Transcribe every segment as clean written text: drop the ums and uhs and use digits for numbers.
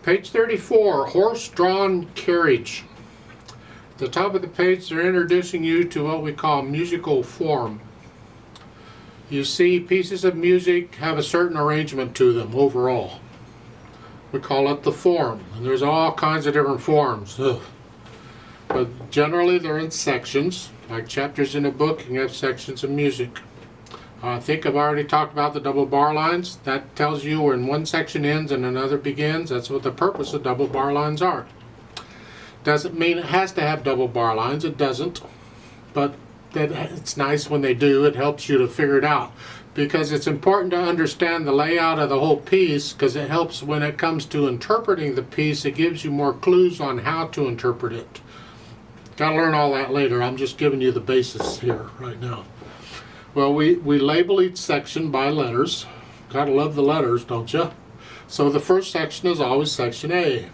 Page 34, Horse-Drawn Carriage. At the top of the page, they're introducing you to what we call musical form. You see pieces of music have a certain arrangement to them overall. We call it the form, and there's all kinds of different forms. Ugh. But generally they're in sections, like chapters in a book. You can have sections of music. I think I've already talked about the double bar lines. That tells you when one section ends and another begins. That's what the purpose of double bar lines are. Doesn't mean it has to have double bar lines. It doesn't. But it's nice when they do. It helps you to figure it out. Because it's important to understand the layout of the whole piece, because it helps when it comes to interpreting the piece. It gives you more clues on how to interpret it. Got to learn all that later. I'm just giving you the basis here right now. Well, we label each section by letters. Gotta love the letters, don't you? So the first section is always section A.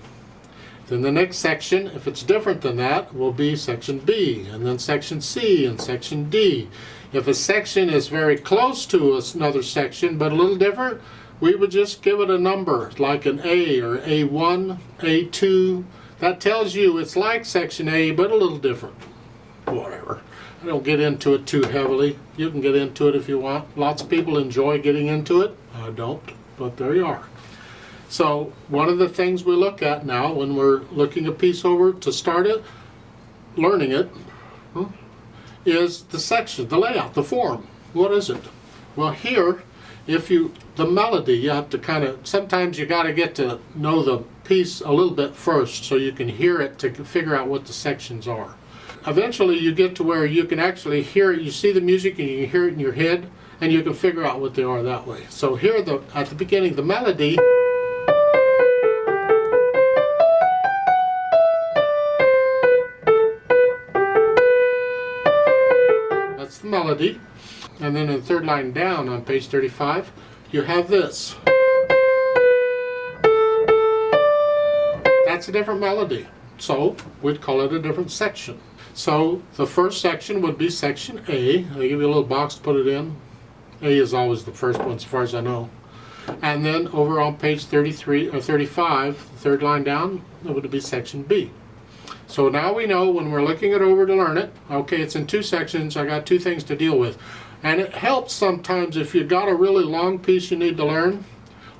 Then the next section, if it's different than that, will be section B, and then section C and section D. If a section is very close to another section but a little different, we would just give it a number, like an A or A1, A2. That tells you it's like section A but a little different. Whatever. I don't get into it too heavily. You can get into it if you want. Lots of people enjoy getting into it. I don't, but there you are. So one of the things we look at now when we're looking a piece over to start it, learning it, is the section, the layout, the form. What is it? Well, here, the melody, you have to kind of, sometimes you got to get to know the piece a little bit first so you can hear it to figure out what the sections are. Eventually you get to where you can actually hear it. You see the music and you can hear it in your head, and you can figure out what they are that way. So here at the beginning, the melody, that's the melody. And then in the third line down on page 35, you have this. That's a different melody. So we'd call it a different section. So the first section would be section A. They give you a little box to put it in. A is always the first one as far as I know. And then over on page 33 or 35, the third line down, it would be section B. So now we know when we're looking it over to learn it, okay, it's in two sections. I got two things to deal with. And it helps sometimes if you've got a really long piece you need to learn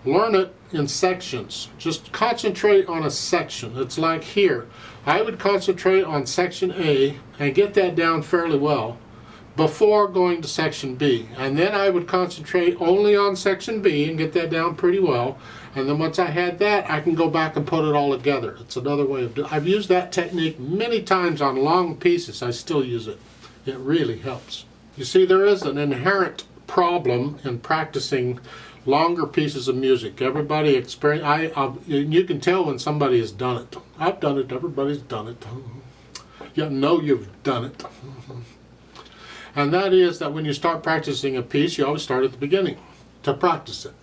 it in sections. Just concentrate on a section. It's like here. I would concentrate on section A and get that down fairly well before going to section B. And then I would concentrate only on section B and get that down pretty well. And then once I had that, I can go back and put it all together. It's another way of doing it. I've used that technique many times on long pieces. I still use it. It really helps. You see, there is an inherent problem in practicing longer pieces of music. Everybody experience. You can tell when somebody has done it. I've done it. Everybody's done it. You know you've done it. And that is that when you start practicing a piece, you always start at the beginning to practice it.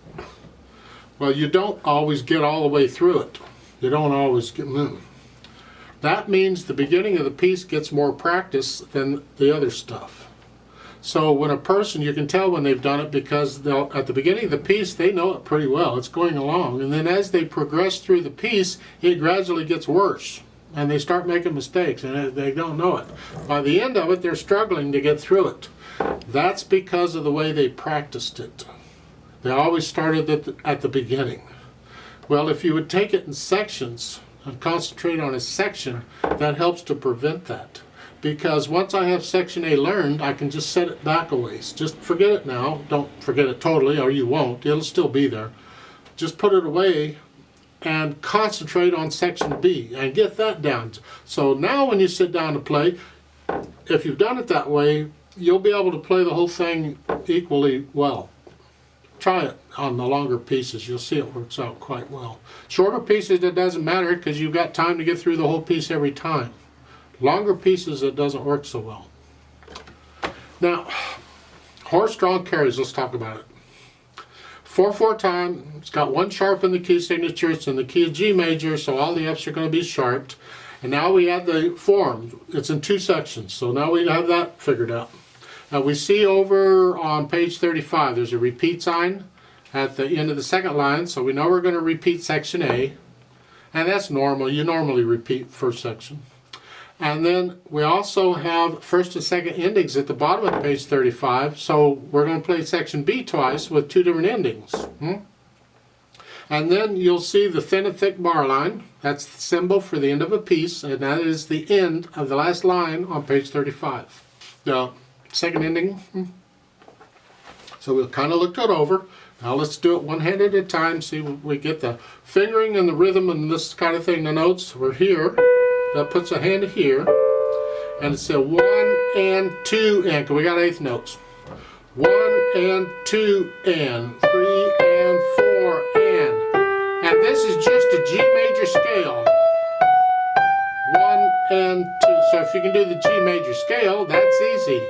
Well, you don't always get all the way through it. You don't always get. That means the beginning of the piece gets more practice than the other stuff. So when a person, you can tell when they've done it because at the beginning of the piece, they know it pretty well. It's going along. And then as they progress through the piece, it gradually gets worse. And they start making mistakes, and they don't know it. By the end of it, they're struggling to get through it. That's because of the way they practiced it. They always started at the beginning. Well, if you would take it in sections and concentrate on a section, that helps to prevent that. Because once I have section A learned, I can just set it back a ways. Just forget it now. Don't forget it totally, or you won't. It'll still be there. Just put it away and concentrate on section B and get that down. So now when you sit down to play, if you've done it that way, you'll be able to play the whole thing equally well. Try it on the longer pieces. You'll see it works out quite well. Shorter pieces, it doesn't matter because you've got time to get through the whole piece every time. Longer pieces, it doesn't work so well. Now, horse-drawn carriage, let's talk about it. 4/4 time, it's got one sharp in the key signature, it's in the key of G major, so all the F's are going to be sharped. And now we add the form. It's in two sections, so now we have that figured out. Now we see over on page 35, there's a repeat sign at the end of the second line, so we know we're going to repeat section A. And that's normal. You normally repeat first section. And then we also have first and second endings at the bottom of page 35. So we're going to play section B twice with two different endings. And then you'll see the thin and thick bar line. That's the symbol for the end of a piece, and that is the end of the last line on page 35. The second ending. So we'll kind of look that over. Now let's do it one hand at a time. See, we get the fingering and the rhythm and this kind of thing. The notes, we're here. That puts a hand here. And it's a 1 and 2 and. We got eighth notes. 1 and 2 and. 3 and 4 and. And this is just a G major scale. 1 and 2. So if you can do the G major scale, that's easy.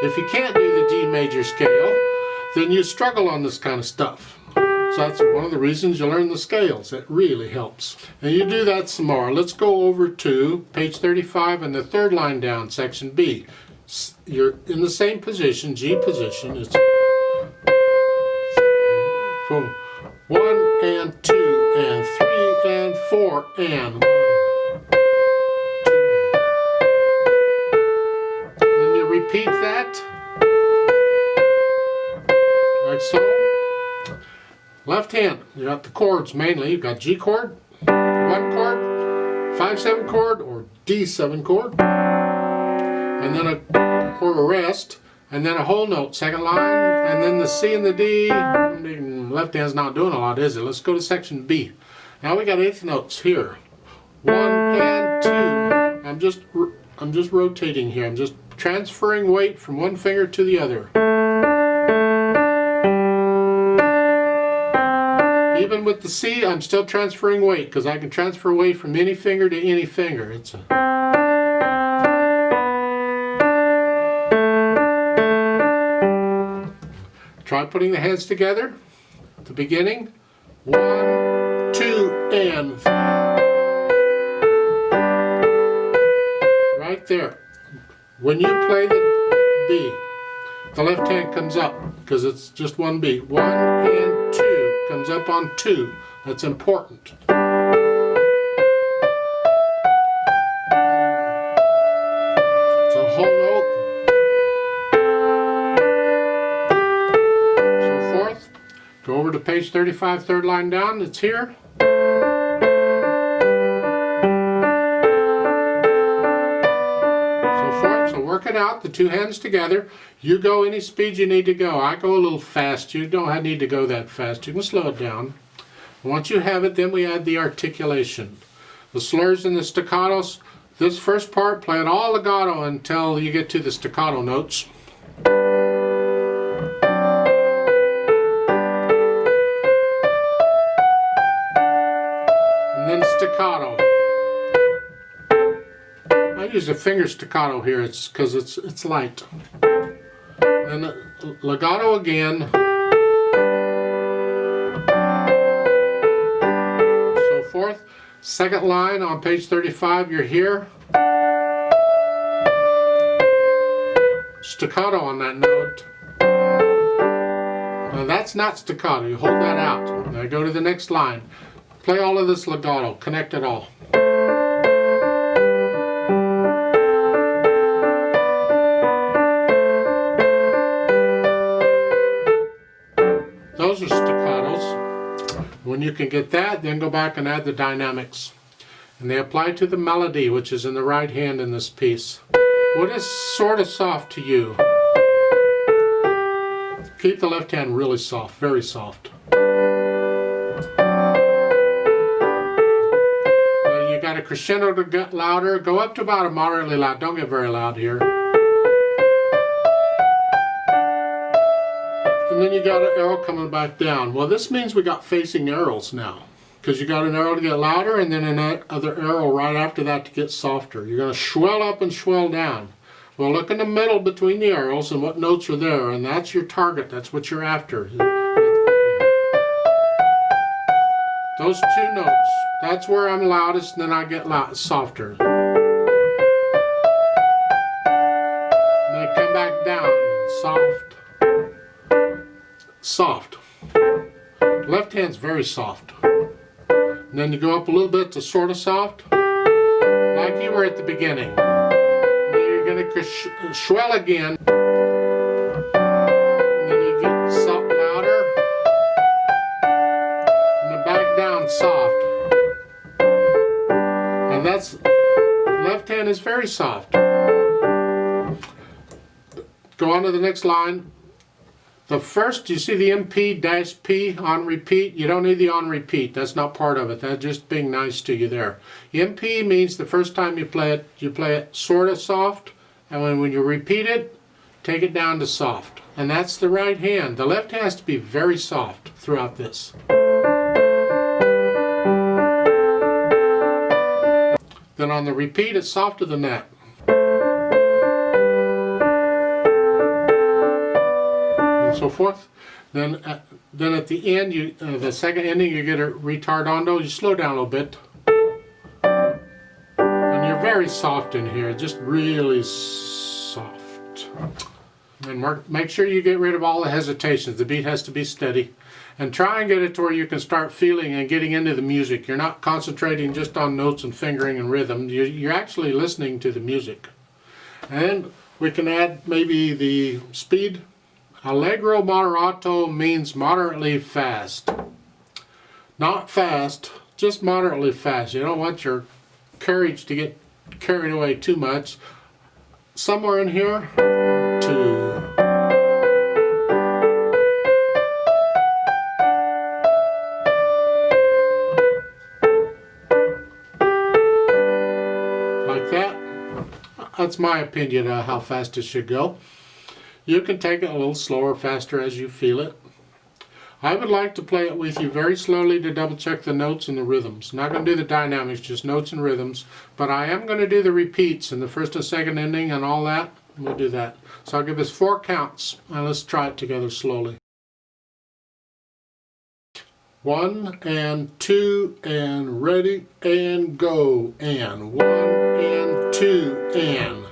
If you can't do the G major scale, then you struggle on this kind of stuff. So that's one of the reasons you learn the scales. It really helps. And you do that some more. Let's go over to page 35 and the third line down, section B. You're in the same position, G position. It's 1 and 2 and 3 and 4 and 1, 2. Then you repeat that. Like so. Left hand, you got the chords mainly. You got G chord, 1 chord, 5/7 chord, or D7 chord, and then a chord of rest, and then a whole note, second line, and then the C and the D. Left hand's not doing a lot, is it? Let's go to section B. Now we got eighth notes here. 1 and 2. I'm just rotating here. I'm just transferring weight from one finger to the other. Even with the C, I'm still transferring weight because I can transfer weight from any finger to any finger. It's a Try putting the hands together at the beginning. 1, 2, and right there. When you play the B, the left hand comes up because it's just one beat. 1 and 2 comes up on 2. That's important. It's a whole note. So forth. Go over to page 35, third line down. It's here. So work it out, the two hands together. You go any speed you need to go. I go a little fast. You don't need to go that fast. You can slow it down. Once you have it, then we add the articulation. The slurs and the staccatos. This first part, play it all legato until you get to the staccato notes. And then staccato. I use a finger staccato here. It's because it's light. Then legato again. So forth. Second line on page 35. You're here. Staccato on that note. Now that's not staccato. You hold that out. Now go to the next line. Play all of this legato. Connect it all. Those are staccatos. When you can get that, then go back and add the dynamics. And they apply to the melody, which is in the right hand in this piece. What is sort of soft to you? Keep the left hand really soft, very soft. You got a crescendo to get louder. Go up to about a moderately loud. Don't get very loud here. And then you got an arrow coming back down. Well, this means we got facing arrows now. Because you got an arrow to get louder and then another arrow right after that to get softer. You're going to swell up and swell down. Well, look in the middle between the arrows and what notes are there, and that's your target. That's what you're after. Those two notes. That's where I'm loudest, and then I get softer. And then come back down. Soft. Soft. Left hand's very soft. And then you go up a little bit to sort of soft, like you were at the beginning. And then you're going to swell again. And then you get soft, louder. And then back down soft. And that's, left hand is very soft. Go on to the next line. The first, you see the MP-P on repeat? You don't need the on repeat. That's not part of it. That's just being nice to you there. MP means the first time you play it sort of soft. And when you repeat it, take it down to soft. And that's the right hand. The left hand has to be very soft throughout this. Then on the repeat, it's softer than that. So forth. Then at the end, the second ending, you get a retardando. You slow down a little bit, and you're very soft in here, just really soft. And make sure you get rid of all the hesitations. The beat has to be steady, and try and get it to where you can start feeling and getting into the music. You're not concentrating just on notes and fingering and rhythm. You're actually listening to the music. And we can add maybe the speed. Allegro moderato means moderately fast. Not fast, just moderately fast. You don't want your carriage to get carried away too much. Somewhere in here, 2. Like that. That's my opinion of how fast it should go. You can take it a little slower, faster as you feel it. I would like to play it with you very slowly to double check the notes and the rhythms. Not going to do the dynamics, just notes and rhythms. But I am going to do the repeats in the first and second ending and all that. We'll do that. So I'll give us 4 counts. And let's try it together slowly. 1 and 2 and ready and go. And 1 and 2 and.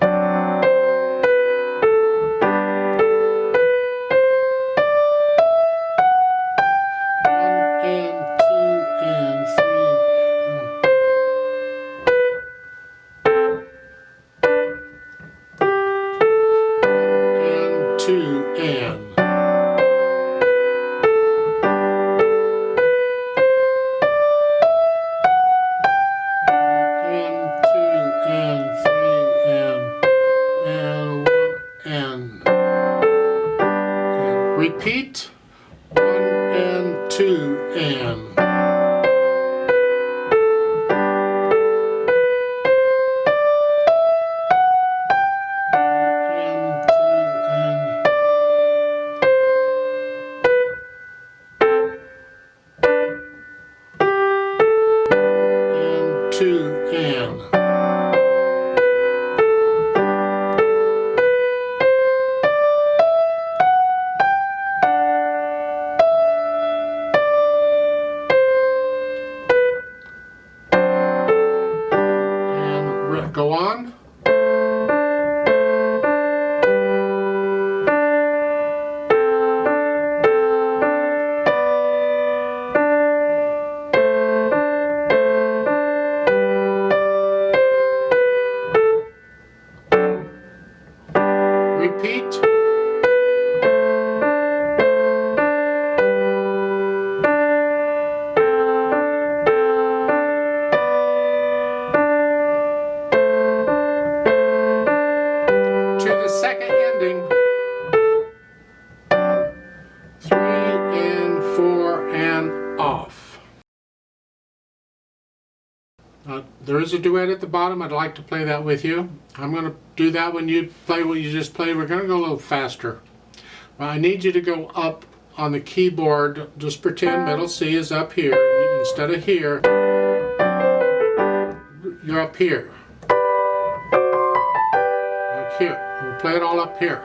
Repeat 1 and 2 and. Go on. Repeat. Second ending, 3 and 4 and off. There is a duet at the bottom. I'd like to play that with you. I'm going to do that when you play what you just played. We're going to go a little faster. I need you to go up on the keyboard. Just pretend middle C is up here. Instead of here, you're up here. Like here. We'll play it all up here.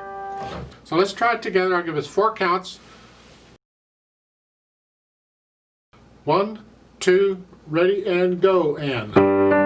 So let's try it together. I'll give us 4 counts. 1, 2, ready and go, and.